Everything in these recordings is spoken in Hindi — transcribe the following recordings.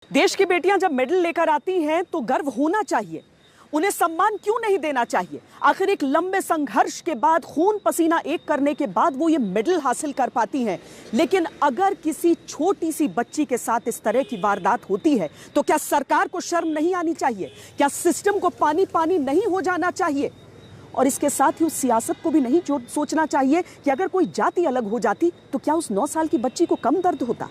देश की बेटियां जब मेडल लेकर आती हैं तो गर्व होना चाहिए, उन्हें सम्मान क्यों नहीं देना चाहिए? आखिर एक लंबे संघर्ष के बाद, खून पसीना एक करने के बाद वो ये मेडल हासिल कर पाती हैं। लेकिन अगर किसी छोटी सी बच्ची के साथ इस तरह की वारदात होती है तो क्या सरकार को शर्म नहीं आनी चाहिए? क्या सिस्टम को पानी पानी नहीं हो जाना चाहिए? और इसके साथ ही उस सियासत को भी नहीं सोचना चाहिए कि अगर कोई जाति अलग हो जाती तो क्या उस 9 साल की बच्ची को कम दर्द होता?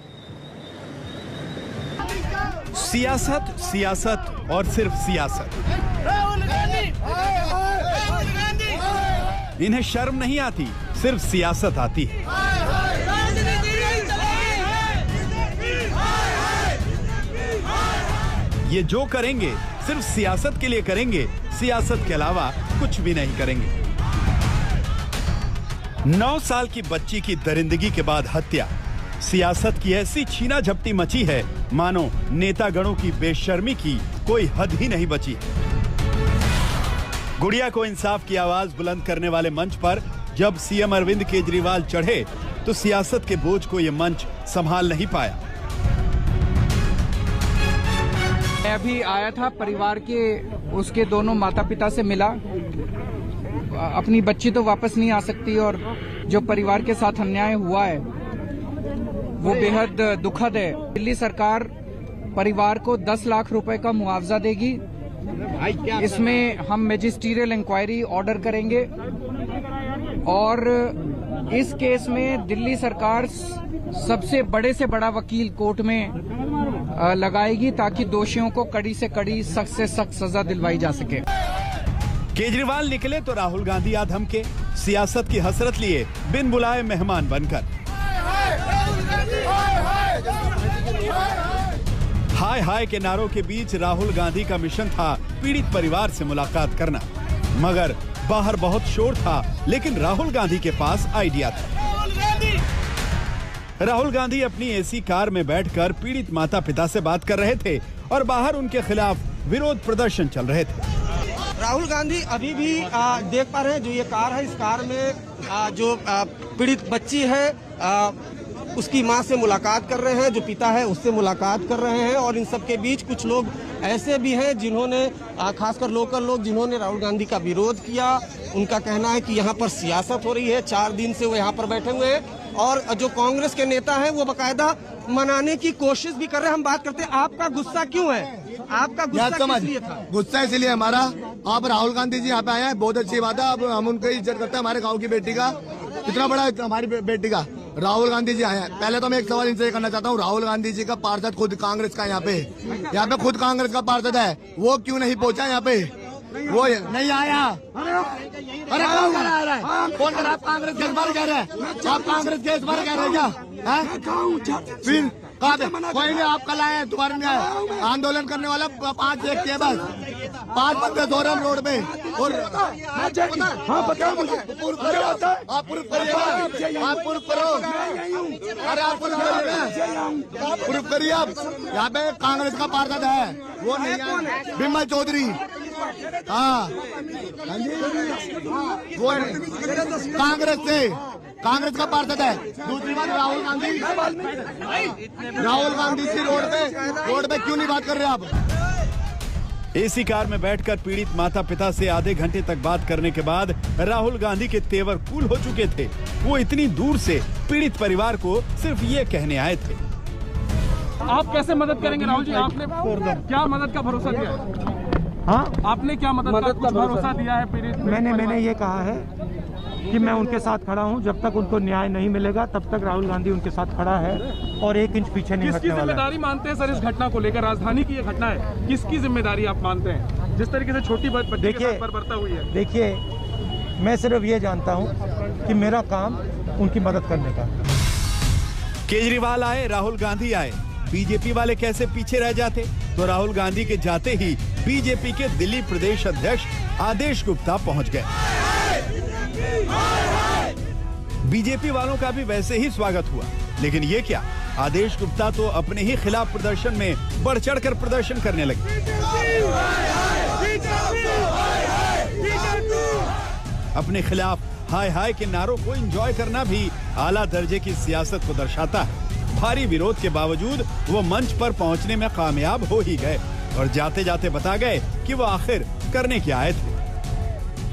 सियासत, सियासत और सिर्फ सियासत। इन्हें शर्म नहीं आती, सिर्फ सियासत आती है। ये जो करेंगे सिर्फ सियासत के लिए करेंगे, सियासत के अलावा कुछ भी नहीं करेंगे। 9 साल की बच्ची की दरिंदगी के बाद हत्या। सियासत की ऐसी छीना झपटी मची है मानो नेतागणों की बेशर्मी की कोई हद ही नहीं बची। गुड़िया को इंसाफ की आवाज बुलंद करने वाले मंच पर जब सीएम अरविंद केजरीवाल चढ़े तो सियासत के बोझ को यह मंच संभाल नहीं पाया। मैं अभी आया था, परिवार के उसके दोनों माता पिता से मिला। अपनी बच्ची तो वापस नहीं आ सकती और जो परिवार के साथ अन्याय हुआ है वो बेहद दुखद है। दिल्ली सरकार परिवार को 10 लाख रुपए का मुआवजा देगी। इसमें हम मैजिस्ट्रियल इंक्वायरी ऑर्डर करेंगे और इस केस में दिल्ली सरकार सबसे बड़े से बड़ा वकील कोर्ट में लगाएगी ताकि दोषियों को कड़ी से कड़ी, सख्त से सख्त सजा दिलवाई जा सके। केजरीवाल निकले तो राहुल गांधी आ धमके, सियासत की हसरत लिए बिन बुलाए मेहमान बनकर। हाय हाय के नारों के बीच राहुल गांधी का मिशन था पीड़ित परिवार से मुलाकात करना। मगर बाहर बहुत शोर था, लेकिन राहुल गांधी के पास आइडिया था। राहुल गांधी अपनी एसी कार में बैठकर पीड़ित माता पिता से बात कर रहे थे और बाहर उनके खिलाफ विरोध प्रदर्शन चल रहे थे। राहुल गांधी अभी भी देख पा रहे हैं, जो ये कार है, इस कार में जो पीड़ित बच्ची है उसकी मां से मुलाकात कर रहे हैं, जो पिता है उससे मुलाकात कर रहे हैं। और इन सब के बीच कुछ लोग ऐसे भी हैं जिन्होंने, खासकर लोकल लोग, जिन्होंने राहुल गांधी का विरोध किया। उनका कहना है कि यहाँ पर सियासत हो रही है। 4 दिन से वो यहाँ पर बैठे हुए हैं और जो कांग्रेस के नेता हैं वो बाकायदा मनाने की कोशिश भी कर रहे हैं। हम बात करते हैं, आपका गुस्सा क्यों है? आपका गुस्सा किस लिए था? गुस्सा इसलिए हमारा, आप राहुल गांधी जी यहाँ पे आए हैं, बहुत अच्छी बात है। अब हम उनकी इज्जत करते हैं, हमारे गांव की बेटी का, इतना बड़ा हमारी बेटी का राहुल गांधी जी आए हैं। पहले तो मैं एक सवाल इनसे करना चाहता हूँ, राहुल गांधी जी का पार्षद खुद कांग्रेस का यहाँ पे खुद कांग्रेस का पार्षद है, वो क्यों नहीं पहुंचा यहाँ पे? वो नहीं आया। अरे कौन करा रहा है? कौन करा? आप कांग्रेस के इस बार कह रहे हैं? आप कांग्रेस के इस बार कह रहे हैं क्या? फिर कहा कोई नहीं, आप कल आए, दोबारा नहीं आए। आंदोलन करने वाला 5 एक के बस 5 बंदे दो रहे रोड पे। और हाँ बताओ मुझे, आप प्रूफ करिए, आप प्रूफ करो। अरे आप प्रूफ करिए। आप यहाँ पे कांग्रेस का पार्षद है, वो नहीं है, बिमल चौधरी। हाँ जी, वो कांग्रेस से, कांग्रेस का पार्षद है। दूसरी बात, राहुल गांधी जी रोड पे क्यों नहीं बात कर रहे आप? एसी कार में बैठकर पीड़ित माता पिता से आधे घंटे तक बात करने के बाद राहुल गांधी के तेवर कूल हो चुके थे। वो इतनी दूर से पीड़ित परिवार को सिर्फ ये कहने आए थे। आप कैसे मदद करेंगे राहुल जी? आपने क्या मदद का भरोसा दिया? हाँ, आपने क्या मदद का भरोसा दिया है पीड़ित? मैंने ये कहा है कि मैं उनके साथ खड़ा हूं। जब तक उनको न्याय नहीं मिलेगा तब तक राहुल गांधी उनके साथ खड़ा है और 1 इंच पीछे नहीं हटने वाला। किसकी जिम्मेदारी मानते हैं सर इस घटना को लेकर? राजधानी की ये घटना है, किसकी जिम्मेदारी आप मानते हैं जिस तरीके से छोटी बच्ची के साथ बर्बरता हुई है? देखिए, मैं सिर्फ ये जानता हूँ कि मेरा काम उनकी मदद करने का। केजरीवाल आए, राहुल गांधी आए, बीजेपी वाले कैसे पीछे रह जाते? तो राहुल गांधी के जाते ही बीजेपी के दिल्ली प्रदेश अध्यक्ष आदेश गुप्ता पहुंच गए। बीजेपी वालों का भी वैसे ही स्वागत हुआ, लेकिन ये क्या, आदेश गुप्ता तो अपने ही खिलाफ प्रदर्शन में बढ़ चढ़कर प्रदर्शन करने लगे। अपने खिलाफ हाय हाय के नारों को एंजॉय करना भी आला दर्जे की सियासत को दर्शाता है। भारी विरोध के बावजूद वो मंच पर पहुंचने में कामयाब हो ही गए और जाते जाते बता गए कि वो आखिर करने क्या आए थे।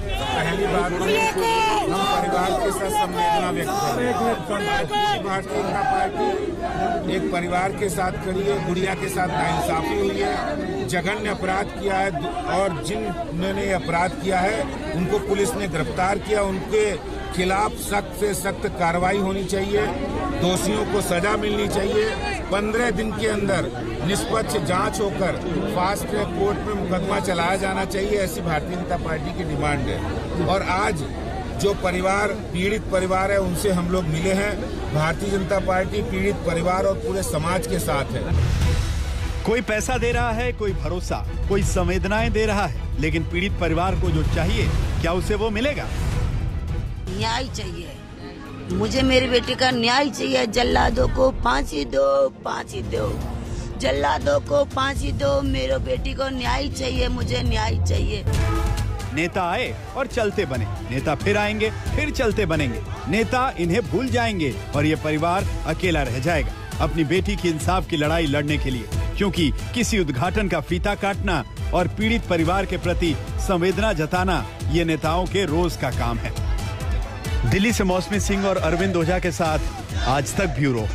पहली बात हम परिवार के साथ संवेदना व्यक्त कर रहे हैं। भारतीय जनता पार्टी एक परिवार के साथ खड़ी है। गुड़िया के साथ नाइंसाफी हुई है, जघन्य अपराध किया है और जिन्होंने अपराध किया है उनको पुलिस ने गिरफ्तार किया। उनके खिलाफ सख्त से सख्त कार्रवाई होनी चाहिए, दोषियों को सजा मिलनी चाहिए। 15 दिन के अंदर निष्पक्ष जांच होकर फास्ट ट्रैक कोर्ट में मुकदमा चलाया जाना चाहिए, ऐसी भारतीय जनता पार्टी की डिमांड है। और आज जो परिवार पीड़ित परिवार है उनसे हम लोग मिले हैं। भारतीय जनता पार्टी पीड़ित परिवार और पूरे समाज के साथ है। कोई पैसा दे रहा है, कोई भरोसा, कोई संवेदनाएं दे रहा है, लेकिन पीड़ित परिवार को जो चाहिए क्या उसे वो मिलेगा? न्याय चाहिए मुझे, मेरी बेटी का न्याय चाहिए। जल्लादों को फांसी दो, फांसी दो, जल्लादों को फांसी दो। मेरी बेटी को न्याय चाहिए, मुझे न्याय चाहिए। नेता आए और चलते बने, नेता फिर आएंगे, फिर चलते बनेंगे। नेता इन्हें भूल जाएंगे और ये परिवार अकेला रह जाएगा अपनी बेटी की इंसाफ की लड़ाई लड़ने के लिए, क्योंकि किसी उद्घाटन का फीता काटना और पीड़ित परिवार के प्रति संवेदना जताना ये नेताओं के रोज का काम है। दिल्ली से मौसमी सिंह और अरविंद ओझा के साथ आज तक ब्यूरो।